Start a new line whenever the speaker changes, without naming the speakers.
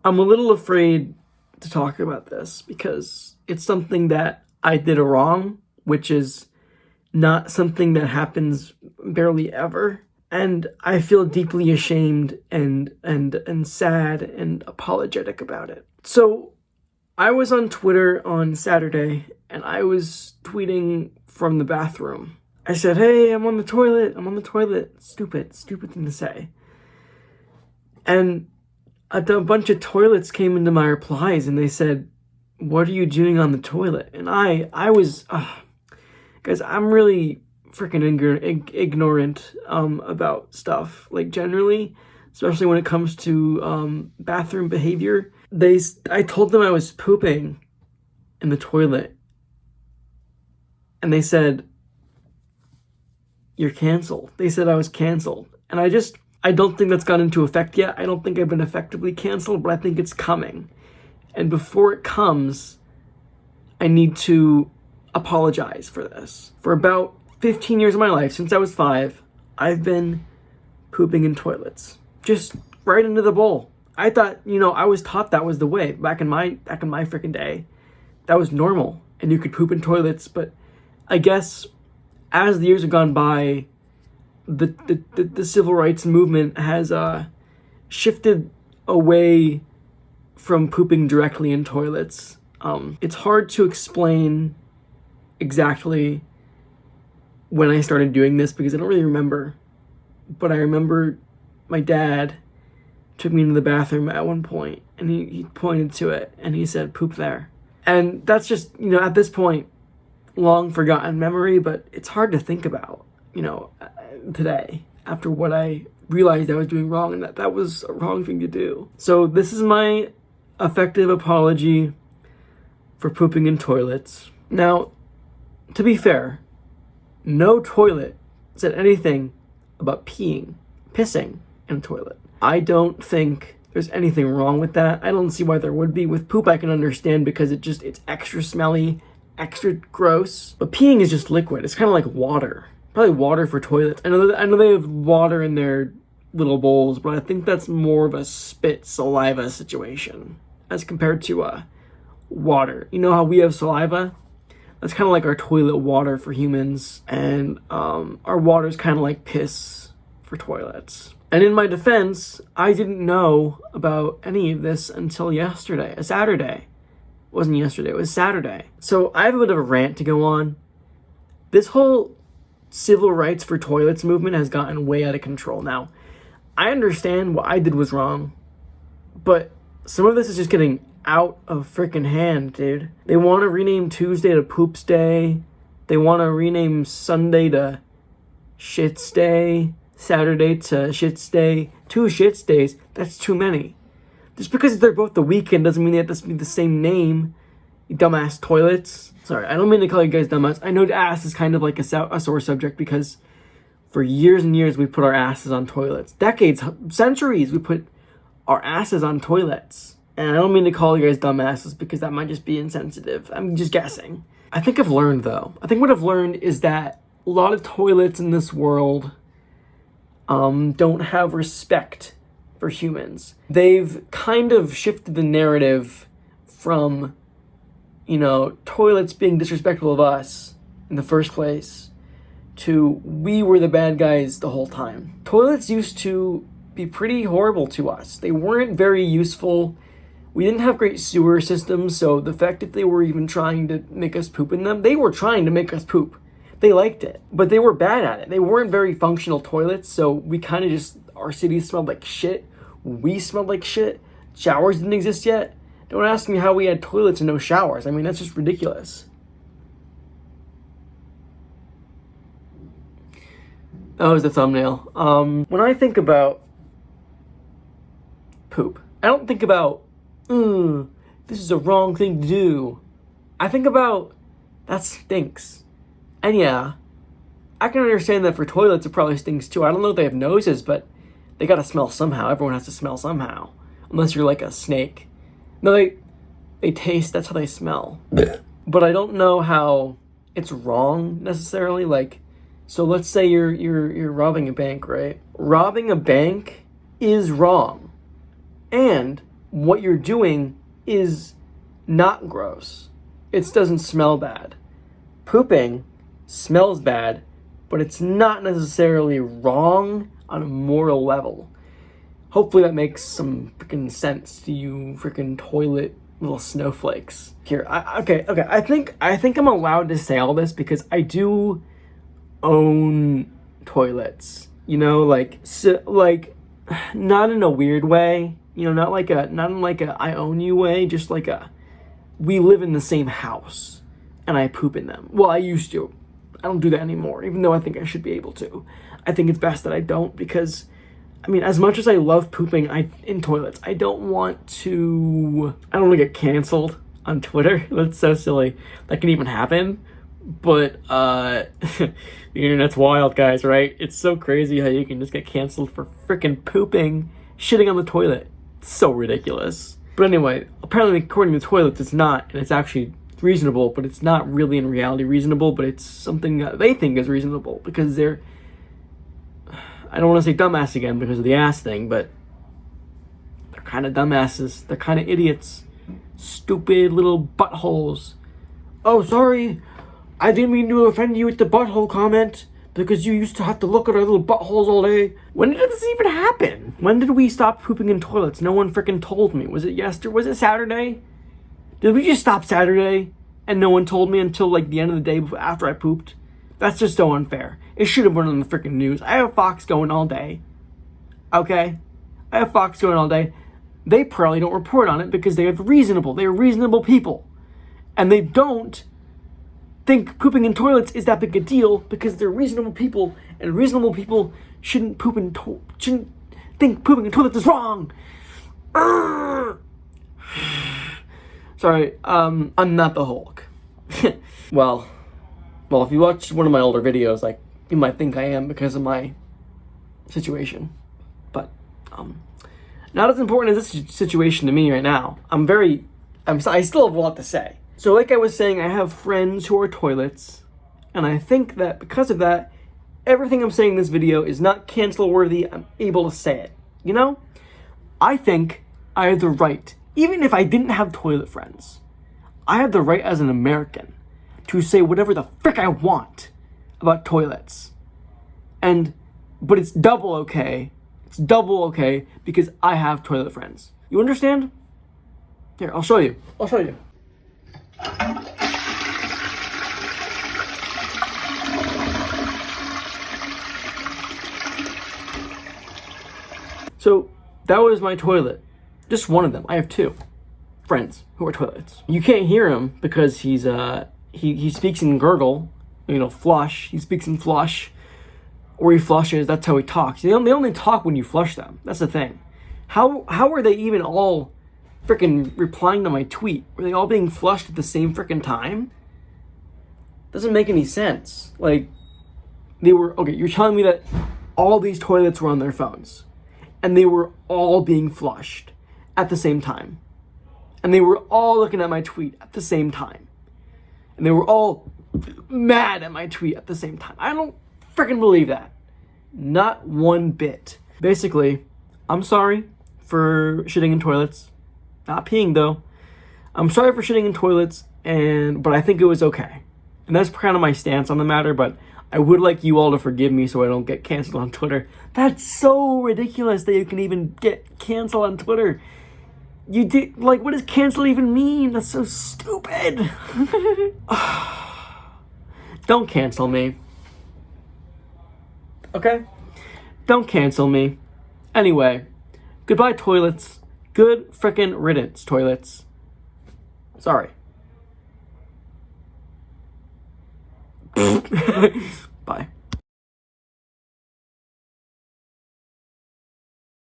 I'm a little afraid to talk about this because it's something that I did wrong, which is not something that happens barely ever. And I feel deeply ashamed and sad and apologetic about it. So I was on Twitter on Saturday and I was tweeting from the bathroom. I said, "Hey, I'm on the toilet. I'm on the toilet." Stupid thing to say. And a bunch of toilets came into my replies and they said, "What are you doing on the toilet?" And I was, guys, I'm really freaking ignorant about stuff, like generally, especially when it comes to bathroom behavior. I told them I was pooping in the toilet and they said, "You're canceled." They said I was canceled. And I don't think that's gone into effect yet. I don't think I've been effectively canceled, but I think it's coming. And before it comes, I need to apologize for this. For about 15 years of my life, since I was 5, I've been pooping in toilets. Just right into the bowl. I thought, I was taught that was the way back in my freaking day. That was normal and you could poop in toilets, but I guess as the years have gone by, the civil rights movement has shifted away from pooping directly in toilets. It's hard to explain exactly when I started doing this because I don't really remember. But I remember my dad took me into the bathroom at one point and he pointed to it and he said, "Poop there." And that's just, at this point, long forgotten memory, but it's hard to think about, today after what I realized I was doing wrong and that was a wrong thing to do. So this is my effective apology for pooping in toilets. Now, to be fair, no toilet said anything about pissing in a toilet. I don't think there's anything wrong with that. I don't see why there would be. With poop, I can understand because it's extra smelly, extra gross. But peeing is just liquid. It's kind of like water. Probably water for toilets. I know they have water in their little bowls, but I think that's more of a spit saliva situation as compared to water. You know how we have saliva? That's kind of like our toilet water for humans, and our water is kind of like piss for toilets. And in my defense, I didn't know about any of this until yesterday, a Saturday. It wasn't yesterday, it was Saturday. So I have a bit of a rant to go on. This whole civil rights for toilets movement has gotten way out of control. Now, I understand what I did was wrong, but some of this is just getting out of freaking hand, dude. They want to rename Tuesday to Poops Day. They want to rename Sunday to Shits Day. Saturday to Shits Day. 2 Shits Days. That's too many. Just because they're both the weekend doesn't mean they have to be the same name. You dumbass toilets. Sorry, I don't mean to call you guys dumbass. I know ass is kind of like a sore subject because for years and years we put our asses on toilets. Decades, centuries we put our asses on toilets. And I don't mean to call you guys dumbasses because that might just be insensitive. I'm just guessing. I think I've learned though. I think what I've learned is that a lot of toilets in this world don't have respect for humans. They've kind of shifted the narrative from, toilets being disrespectful of us in the first place to we were the bad guys the whole time. Toilets used to be pretty horrible to us. They weren't very useful. We didn't have great sewer systems, so the fact that they were even trying to make us poop in them, they were trying to make us poop. They liked it, but they were bad at it. They weren't very functional toilets, so we kind of just, our cities smelled like shit. We smelled like shit. Showers didn't exist yet. Don't ask me how we had toilets and no showers. I mean, that's just ridiculous. That was the thumbnail. When I think about poop, I don't think about, this is a wrong thing to do. I think about, that stinks. And yeah, I can understand that for toilets it probably stinks too. I don't know if they have noses, but they gotta smell somehow. Everyone has to smell somehow. Unless you're like a snake. No, they taste, that's how they smell. But I don't know how it's wrong necessarily. Like, so let's say you're robbing a bank, right? Robbing a bank is wrong. And what you're doing is not gross. It doesn't smell bad. Pooping smells bad, but it's not necessarily wrong on a moral level. Hopefully that makes some freaking sense to you freaking toilet little snowflakes. Here, okay. I think I'm allowed to say all this because I do own toilets. You know, like not in a weird way. You know, not in like a I own you way. Just like we live in the same house, and I poop in them. Well, I used to. I don't do that anymore, even though I think I should be able to. I think it's best that I don't because, I mean, as much as I love pooping in toilets, I don't want to get canceled on Twitter. That's so silly. That can even happen. But the internet's wild, guys, right? It's so crazy how you can just get canceled for freaking pooping, shitting on the toilet. It's so ridiculous. But anyway, apparently according to toilets, it's not, and it's actually reasonable, but it's not really in reality reasonable, but it's something that they think is reasonable because they're, I don't want to say dumbass again because of the ass thing, but they're kind of dumbasses. They're kind of idiots. Stupid little buttholes. Oh, sorry. I didn't mean to offend you with the butthole comment because you used to have to look at our little buttholes all day. When did this even happen? When did we stop pooping in toilets? No one freaking told me. Was it yesterday? Was it Saturday? Did we just stop Saturday and no one told me until like the end of the day after I pooped? That's just so unfair. It should have been on the freaking news. I have Fox going all day. Okay? I have Fox going all day. They probably don't report on it because they're reasonable people. And they don't think pooping in toilets is that big a deal because they're reasonable people, and reasonable people shouldn't think pooping in toilets is wrong. Sorry, I'm not the Hulk. Well, if you watch one of my older videos, like, you might think I am because of my situation. But, not as important as this situation to me right now. I still have a lot to say. So like I was saying, I have friends who are toilets, and I think that because of that, everything I'm saying in this video is not cancel worthy. I'm able to say it, you know? I think I have the right, even if I didn't have toilet friends, I have the right as an American to say whatever the frick I want about toilets. But it's double okay. It's double okay because I have toilet friends. You understand? Here, I'll show you. So that was my toilet. Just one of them. I have two friends who are toilets. You can't hear him because he speaks in gurgle, flush. He speaks in flush, or he flushes. That's how he talks. They only talk when you flush them. That's the thing. How are they even all freaking replying to my tweet? Were they all being flushed at the same freaking time? Doesn't make any sense. Like, you're telling me that all these toilets were on their phones and they were all being flushed at the same time. And they were all looking at my tweet at the same time. And they were all mad at my tweet at the same time. I don't freaking believe that. Not one bit. Basically, I'm sorry for shitting in toilets. Not peeing though. I'm sorry for shitting in toilets, but I think it was okay. And that's kind of my stance on the matter, but I would like you all to forgive me so I don't get canceled on Twitter. That's so ridiculous that you can even get canceled on Twitter. What does cancel even mean? That's so stupid. Don't cancel me. Okay? Don't cancel me. Anyway, goodbye toilets. Good frickin' riddance, toilets. Sorry. Bye.